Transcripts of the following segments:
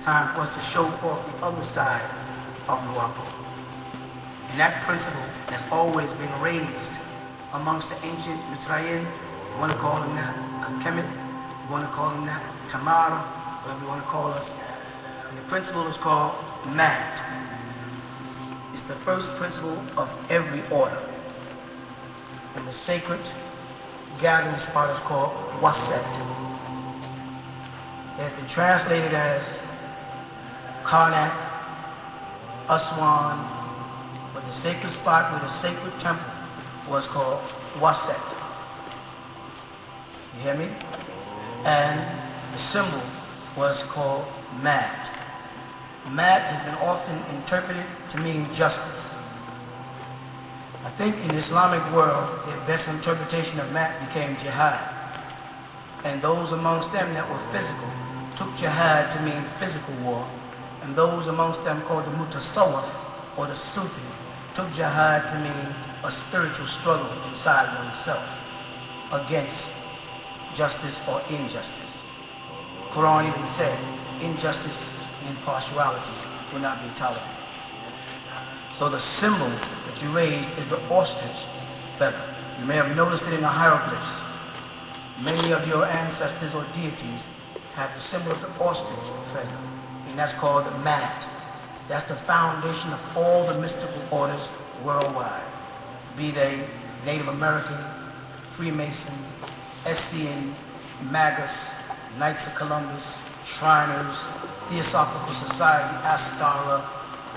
time for us to show forth the other side of Nuwapu. And that principle has always been raised amongst the ancient Mizraim. You want to call them that, Kemet, you want to call them that, Tamara, whatever you want to call us. And the principle is called Mat. It's the first principle of every order. And the sacred gathering spot is called Waset. It has been translated as Karnak, Aswan, but the sacred spot where the sacred temple was called Waset. You hear me? And the symbol was called Mat. Mat has been often interpreted to mean justice. I think in the Islamic world, the best interpretation of Mat became jihad. And those amongst them that were physical took jihad to mean physical war. And those amongst them called the mutasawwif, or the Sufi, took jihad to mean a spiritual struggle inside oneself against justice or injustice. Quran even said, injustice and impartiality will not be tolerated. So the symbol that you raise is the ostrich feather. You may have noticed it in the hieroglyphs. Many of your ancestors or deities have the symbol of the ostrich feather, and that's called the Mat. That's the foundation of all the mystical orders worldwide, be they Native American, Freemason, Essene, Magus, Knights of Columbus, Shriners, Theosophical Society, Astara,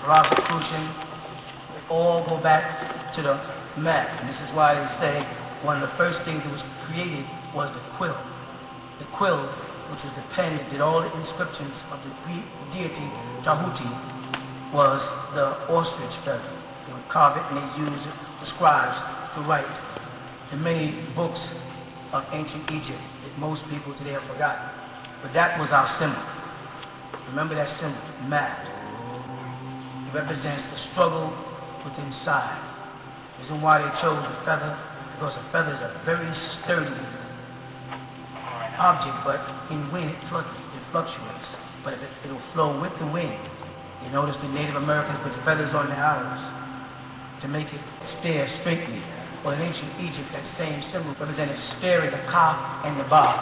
Rosicrucian. They all go back to the Mat. And this is why they say one of the first things that was created was the quill. The quill, which was the pen that did all the inscriptions of the Greek deity Tahuti, was the ostrich feather. They would carve it and they use it, the scribes, to write the many books of ancient Egypt that most people today have forgotten. But that was our symbol. Remember that symbol, Mat. It represents the struggle within inside. The reason why they chose the feather, because a feather is a very sturdy object, but in wind it fluctuates. But if it'll flow with the wind. You notice the Native Americans put feathers on their arrows to make it steer straightly. Well, in ancient Egypt, that same symbol represented steering the Ka and the Ba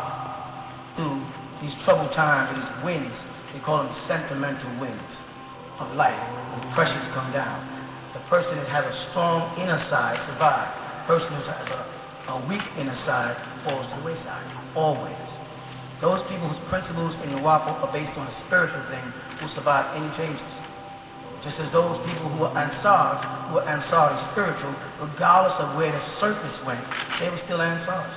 through these troubled times, or these winds. They call them sentimental winds of life, when pressures come down. The person that has a strong inner side survives. The person who has a weak inner side falls to the wayside, always. Those people whose principles in Nuwapu are based on a spiritual thing will survive any changes. Just as those people who are Ansari spiritual, regardless of where the surface went, they were still Ansars.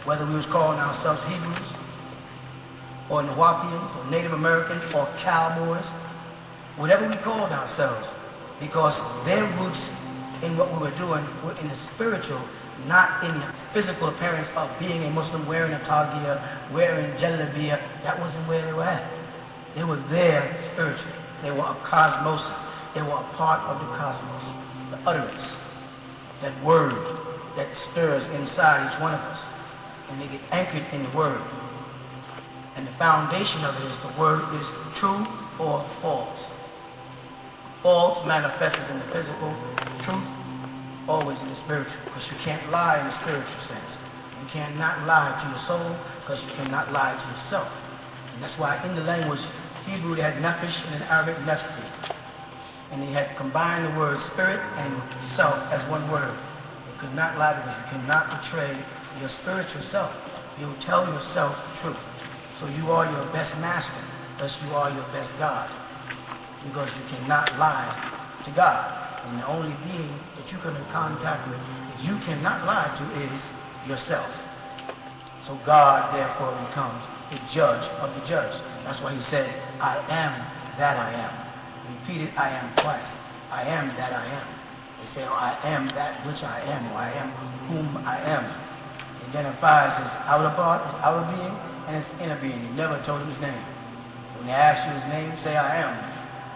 Whether we was calling ourselves Hebrews, or Nuwapians, or Native Americans, or cowboys, whatever we called ourselves, because their roots in what we were doing were in the spiritual, not in the physical appearance of being a Muslim, wearing a tagiyah, wearing jalabiya. That wasn't where they were at. They were there spiritually. They were a cosmos. They were a part of the cosmos. The utterance, that word that stirs inside each one of us. And they get anchored in the word. And the foundation of it is the word is true or false. False manifests in the physical, truth always in the spiritual, because you can't lie in the spiritual sense. You cannot lie to your soul, because you cannot lie to yourself. And that's why in the language Hebrew they had nefesh and in Arabic nefsi. And they had combined the word spirit and self as one word. You could not lie because you cannot betray your spiritual self. You will tell yourself the truth. So you are your best master, thus you are your best God. Because you cannot lie to God. And the only being that you come in contact with that you cannot lie to is yourself. So God therefore becomes the judge of the judge. That's why he said, I am that I am. He repeated I am twice. I am that I am. They say, oh, I am that which I am, or I am whom I am. He identifies his outer part, his outer being, and his inner being. He never told him his name. When they ask you his name, say I am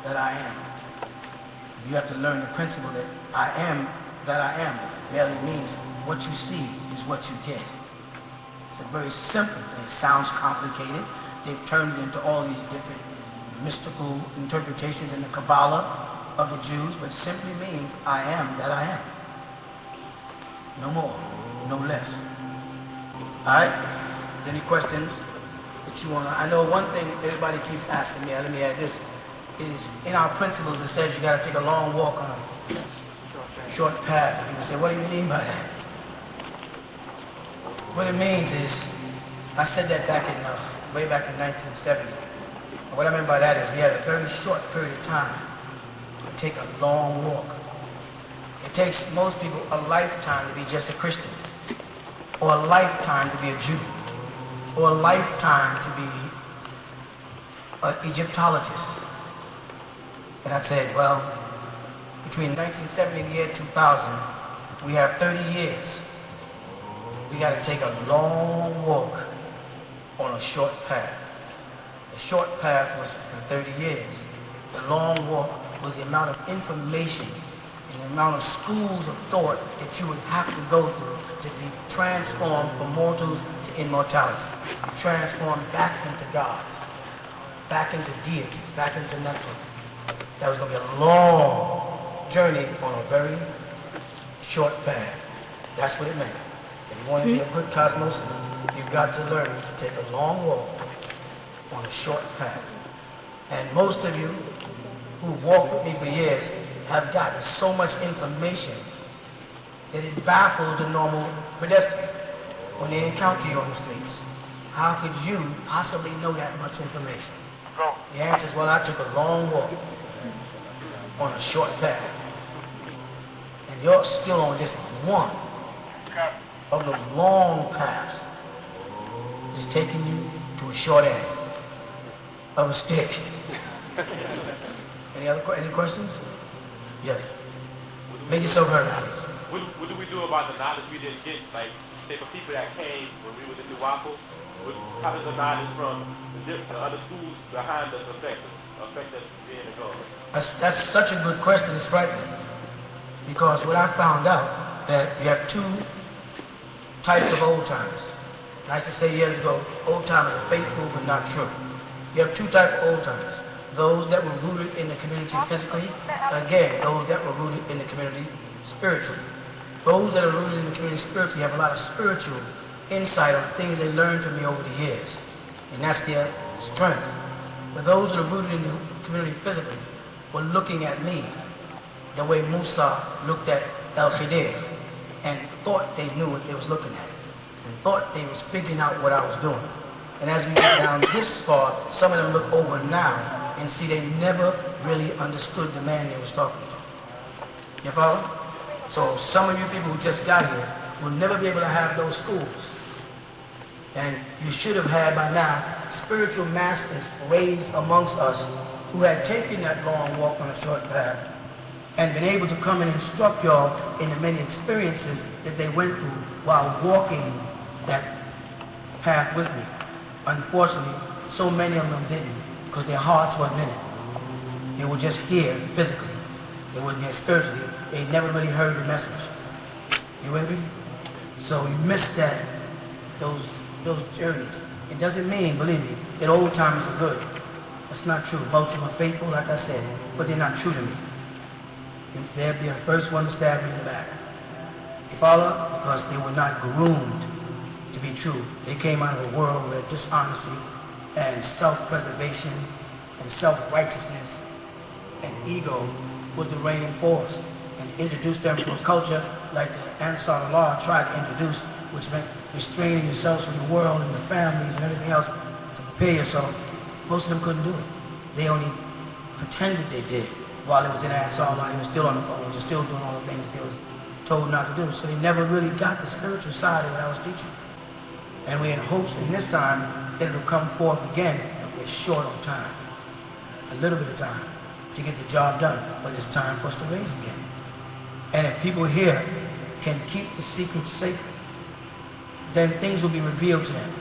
that I am. You have to learn the principle that I am that I am merely means what you see is what you get. It's a very simple thing. It sounds complicated. They've turned it into all these different mystical interpretations in the Kabbalah of the Jews, but simply means I am that I am. No more, no less. Alright? Any questions that you want to... I know one thing everybody keeps asking me, let me add this, is in our principles it says you got to take a long walk on a short path. People say, what do you mean by that? What it means is, I said that way back in 1970. And what I meant by that is we had a very short period of time to take a long walk. It takes most people a lifetime to be just a Christian, or a lifetime to be a Jew, or a lifetime to be an Egyptologist. And I said, well, between 1970 and the year 2000, we have 30 years. We got to take a long walk on a short path. The short path was for 30 years. The long walk was the amount of information and the amount of schools of thought that you would have to go through to be transformed from mortals to immortality. Transformed back into gods, back into deities, back into Neptune. That was going to be a long journey on a very short path. That's what it meant. If you want to be a good cosmos, you've got to learn to take a long walk on a short path. And most of you who've walked with me for years have gotten so much information that it baffles the normal pedestrian when they encounter you on the streets. How could you possibly know that much information? The answer is, well, I took a long walk on a short path. And you're still on just one of the long paths is taking you to a short end of a stick. Any questions? Yes. Make yourself heard, please. What do we do about the knowledge we didn't get? Like, say for people that came when we was in New Waffle, how does the knowledge from the other schools behind us affect us being a God? That's such a good question. It's frightening. Because what I found out, that you have two types of old timers. I used to say years ago, old timers are faithful but not true. You have two types of old timers. Those that were rooted in the community physically, and again, those that were rooted in the community spiritually. Those that are rooted in the community spiritually have a lot of spiritual insight on things they learned from me over the years. And that's their strength. But those that are rooted in the community physically were looking at me the way Musa looked at El Khidir and thought they knew what they was looking at and thought they was figuring out what I was doing. And as we get down this far, some of them look over now and see they never really understood the man they was talking to. You follow? So some of you people who just got here will never be able to have those schools. And you should have had by now spiritual masters raised amongst us who had taken that long walk on a short path and been able to come and instruct y'all in the many experiences that they went through while walking that path with me. Unfortunately, so many of them didn't because their hearts wasn't in it. They were just here physically. They wasn't here spiritually. They never really heard the message. You with me? So you missed those journeys. It doesn't mean, believe me, that old timers are good. That's not true. Most of them are faithful, like I said, but they're not true to me. They're the first one to stab me in the back. You follow? Because they were not groomed to be true. They came out of a world where dishonesty and self-preservation and self-righteousness and ego was the reigning force, and introduced them to a culture like the Ansar Allah tried to introduce, which meant restraining yourselves from the world and the families and everything else to prepare yourself. Most of them couldn't do it. They only pretended they did. While they was in Ansar Allah, they were still on the phone, just still doing all the things that they was told not to do. So they never really got the spiritual side of what I was teaching. And we had hopes in this time that it would come forth again, but we're short on time. A little bit of time to get the job done, but it's time for us to raise again. And if people here can keep the secret sacred, then things will be revealed to them.